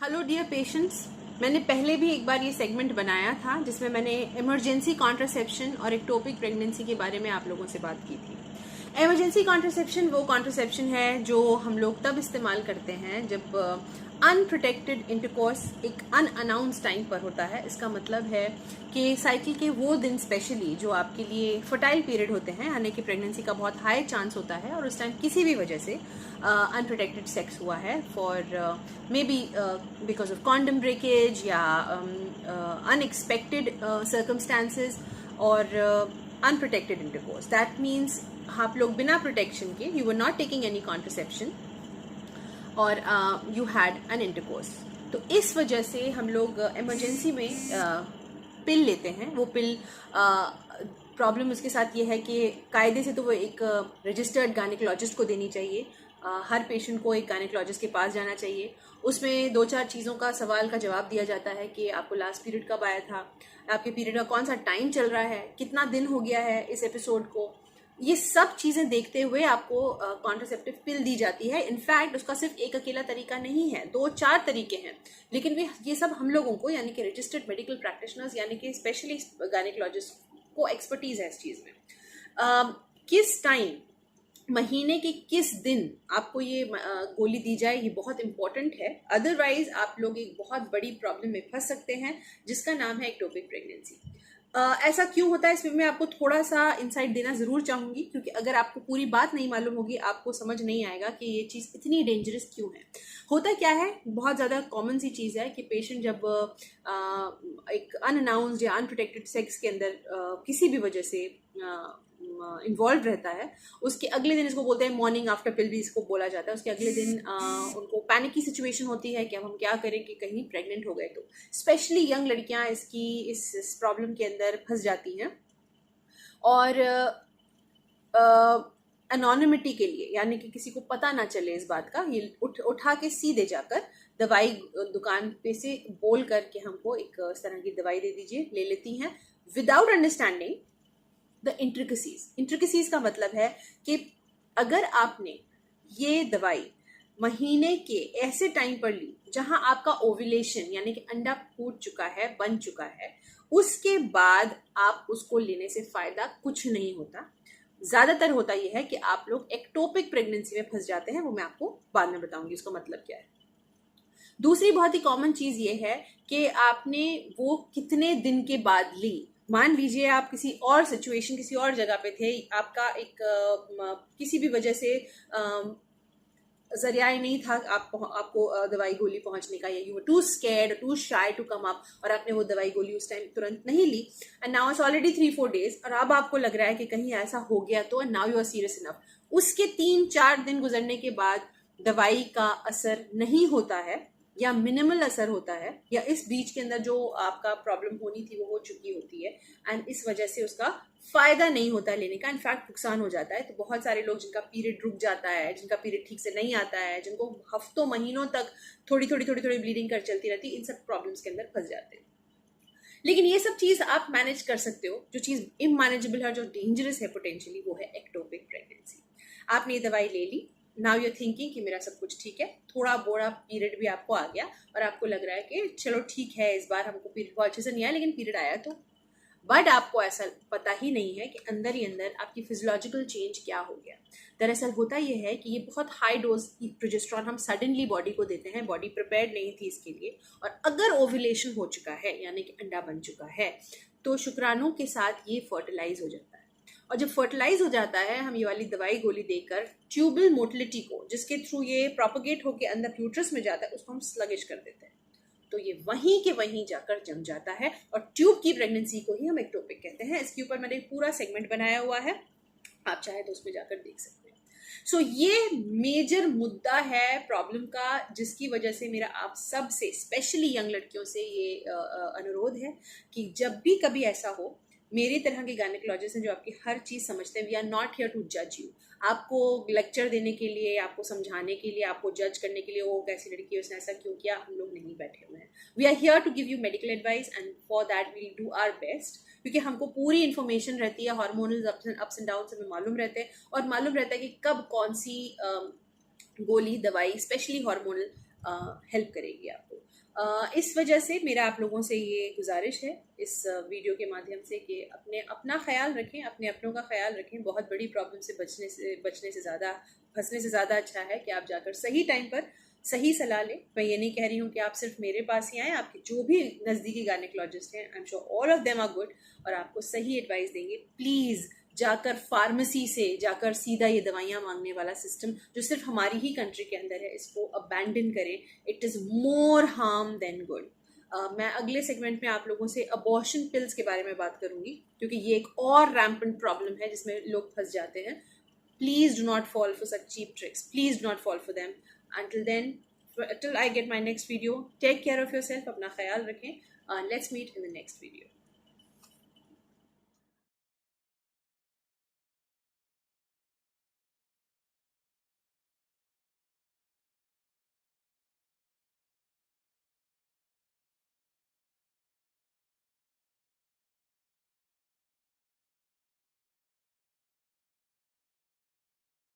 Hello dear patients, मैंने पहले भी एक बार ये सेगमेंट बनाया था जिसमें मैंने इमरजेंसी कॉन्ट्रासेप्शन और एक्टोपिक प्रेगनेंसी के बारे में आप लोगों से बात की थी। इमरजेंसी कॉन्ट्रासेप्शन वो कॉन्ट्रासेप्शन है जो हम लोग तब इस्तेमाल करते हैं जब अनप्रोटेक्टेड इंटरकोर्स एक अनअनाउंस टाइम पर होता है। इसका मतलब है कि साइकिल के वो दिन स्पेशली जो आपके लिए फर्टाइल पीरियड होते हैं, यानी कि प्रेगनेंसी का बहुत हाई चांस होता है और उस टाइम किसी भी वजह से अनप्रोटेक्टेड सेक्स हुआ है for may be because of condom breakage या अनएक्सपेक्टेड सर्कमस्टांसेस और अनप्रोटेक्टेड इंटरकोर्स। दैट मीन्स आप लोग बिना प्रोटेक्शन के, you were not taking any contraception और यू हैड एन इंटरकोर्स। तो इस वजह से हम लोग इमरजेंसी में पिल लेते हैं। वो पिल प्रॉब्लम उसके साथ ये है कि कायदे से तो वो एक रजिस्टर्ड गायनेकोलॉजिस्ट को देनी चाहिए। हर पेशेंट को एक गायनेकोलॉजिस्ट के पास जाना चाहिए। उसमें 2-4 चीज़ों का सवाल का जवाब दिया जाता है कि आपको लास्ट पीरियड कब आया था, आपके पीरियड का कौन सा टाइम चल रहा है, कितना दिन हो गया है इस एपिसोड को। ये सब चीज़ें देखते हुए आपको कॉन्ट्रासेप्टिव पिल दी जाती है। इनफैक्ट उसका सिर्फ एक अकेला तरीका नहीं है, 2-4 तरीके हैं, लेकिन ये सब हम लोगों को यानी कि रजिस्टर्ड मेडिकल प्रैक्टिशनर्स यानी कि स्पेशलिस्ट गायनेकोलॉजिस्ट को एक्सपर्टीज है इस चीज़ में। किस टाइम, महीने के किस दिन आपको ये गोली दी जाए, ये बहुत इंपॉर्टेंट है। अदरवाइज आप लोग एक बहुत बड़ी प्रॉब्लम में फंस सकते हैं जिसका नाम है एक्टोपिक प्रेगनेंसी। ऐसा क्यों होता है, इसमें मैं आपको थोड़ा सा इंसाइट देना ज़रूर चाहूँगी, क्योंकि अगर आपको पूरी बात नहीं मालूम होगी आपको समझ नहीं आएगा कि ये चीज़ इतनी डेंजरस क्यों है। होता क्या है, बहुत ज़्यादा कॉमन सी चीज़ है कि पेशेंट जब एक अनअनाउंस्ड या अनप्रोटेक्टेड सेक्स के अंदर किसी भी वजह से इन्वॉल्व रहता है, उसके अगले दिन, इसको बोलते हैं मॉर्निंग आफ्टर पिल भी इसको बोला जाता है, उसके अगले दिन उनको पैनिक की सिचुएशन होती है कि अब हम क्या करें कि कहीं प्रेग्नेंट हो गए। तो स्पेशली यंग लड़कियां इस प्रॉब्लम के अंदर फंस जाती हैं और एनोनिमिटी के लिए, यानी कि किसी को पता ना चले इस बात का, ये उठा के सीधे जाकर दवाई दुकान पे से बोल करके हमको एक इस तरह की दवाई दे दीजिए, ले लेती हैं विदाउट अंडरस्टैंडिंग द इंट्रिकसीज का मतलब है कि अगर आपने ये दवाई महीने के ऐसे टाइम पर ली जहां आपका ओव्यूलेशन यानी कि अंडा फूट चुका है, बन चुका है, उसके बाद आप उसको लेने से फायदा कुछ नहीं होता। ज्यादातर होता यह है कि आप लोग एक्टोपिक प्रेगनेंसी में फंस जाते हैं। वो मैं आपको बाद में बताऊंगी उसका मतलब क्या है। दूसरी बहुत ही कॉमन चीज ये है कि आपने वो कितने दिन के बाद ली। मान लीजिए आप किसी और सिचुएशन, किसी और जगह पे थे, आपका एक किसी भी वजह से जरिया नहीं था आपको दवाई गोली पहुंचने का, या you were too scared, to shy to come up, और आपने वो दवाई गोली उस टाइम तुरंत नहीं ली, and now it's already 3-4 days, और अब आपको लग रहा है कि कहीं ऐसा हो गया तो, now you are serious enough. उसके 3-4 दिन गुजरने के बाद दवाई का असर नहीं होता है या मिनिमल असर होता है, या इस बीच के अंदर जो आपका प्रॉब्लम होनी थी वो हो चुकी होती है, एंड इस वजह से उसका फायदा नहीं होता है लेने का, इनफैक्ट नुकसान हो जाता है। तो बहुत सारे लोग जिनका पीरियड रुक जाता है, जिनका पीरियड ठीक से नहीं आता है, जिनको हफ्तों महीनों तक थोड़ी थोड़ी ब्लीडिंग कर चलती रहती है, इन सब प्रॉब्लम्स के अंदर फंस जाते हैं। लेकिन ये सब चीज आप मैनेज कर सकते हो। जो चीज इनमैनेजेबल है, जो डेंजरस है पोटेंशियली, वो है एक्टोपिक प्रेगनेंसी। आपने ये दवाई ले ली, नाउ यूर थिंकिंग कि मेरा सब कुछ ठीक है, थोड़ा बोड़ा पीरियड भी आपको आ गया और आपको लग रहा है कि चलो ठीक है, इस बार हमको पीरियड बहुत अच्छे से नहीं आया, लेकिन पीरियड आया तो। बट आपको ऐसा पता ही नहीं है कि अंदर ही अंदर आपकी फिजियोलॉजिकल चेंज क्या हो गया। दरअसल होता यह है कि ये बहुत हाई डोज प्रोजेस्टेरॉन हम सडनली बॉडी को देते हैं, बॉडी प्रिपेयर्ड नहीं थी इसके लिए, और अगर ओव्यूलेशन हो चुका है यानी कि अंडा बन चुका है, तो शुक्राणु के साथ ये फर्टिलाइज हो जाता है, और जब फर्टिलाइज हो जाता है, हम ये वाली दवाई गोली देकर ट्यूबल मोटिलिटी को, जिसके थ्रू ये प्रोपोगेट होकर अंदर यूट्रस में जाता है, उसको हम स्लगिश कर देते हैं। तो ये वहीं के वहीं जाकर जम जाता है, और ट्यूब की प्रेगनेंसी को ही हम एक्टोपिक कहते हैं। इसके ऊपर मैंने पूरा सेगमेंट बनाया हुआ है, आप चाहे तो उसमें जाकर देख सकते हैं। सो ये मेजर मुद्दा है प्रॉब्लम का, जिसकी वजह से मेरा आप सब से, स्पेशली यंग लड़कियों से ये अनुरोध है कि जब भी कभी ऐसा हो, मेरी तरह के गायनेकोलॉजिस्ट हैं जो आपकी हर चीज़ समझते हैं। We are not here to जज यू, आपको लेक्चर देने के लिए, आपको समझाने के लिए, आपको जज करने के लिए, वो कैसी लड़की है, उसने ऐसा क्यों किया, हम लोग नहीं बैठे हुए हैं। We are here to give you medical advice, and for that we do our best, क्योंकि हमको पूरी इन्फॉर्मेशन रहती है, हार्मोनल अप्स एंड डाउन हमें मालूम रहते हैं, और मालूम रहता है कि कब कौन सी गोली, दवाई, स्पेशली हार्मोनल हेल्प करेगी आपको। इस वजह से मेरा आप लोगों से ये गुजारिश है इस वीडियो के माध्यम से कि अपना ख्याल रखें, अपने अपनों का ख्याल रखें। बहुत बड़ी प्रॉब्लम से बचने से ज़्यादा फंसने से ज़्यादा अच्छा है कि आप जाकर सही टाइम पर सही सलाह लें। मैं ये नहीं कह रही हूँ कि आप सिर्फ मेरे पास ही आएँ, आपके जो भी नज़दीकी गायनेकोलॉजिस्ट हैं, I am sure all of them are good और आपको सही एडवाइस देंगे। प्लीज़ जाकर फार्मेसी से जाकर सीधा ये दवाइयाँ मांगने वाला सिस्टम जो सिर्फ हमारी ही कंट्री के अंदर है, इसको अबैंडन करें। It is more harm then good. मैं अगले सेगमेंट में आप लोगों से अबॉर्शन पिल्स के बारे में बात करूंगी, क्योंकि ये एक और रैम्पेंट प्रॉब्लम है जिसमें लोग फंस जाते हैं। Please do not fall for such cheap tricks, please do not fall for them. until then, till I get my next video, take care of yourself, अपना ख्याल रखें। Let's meet in the next video.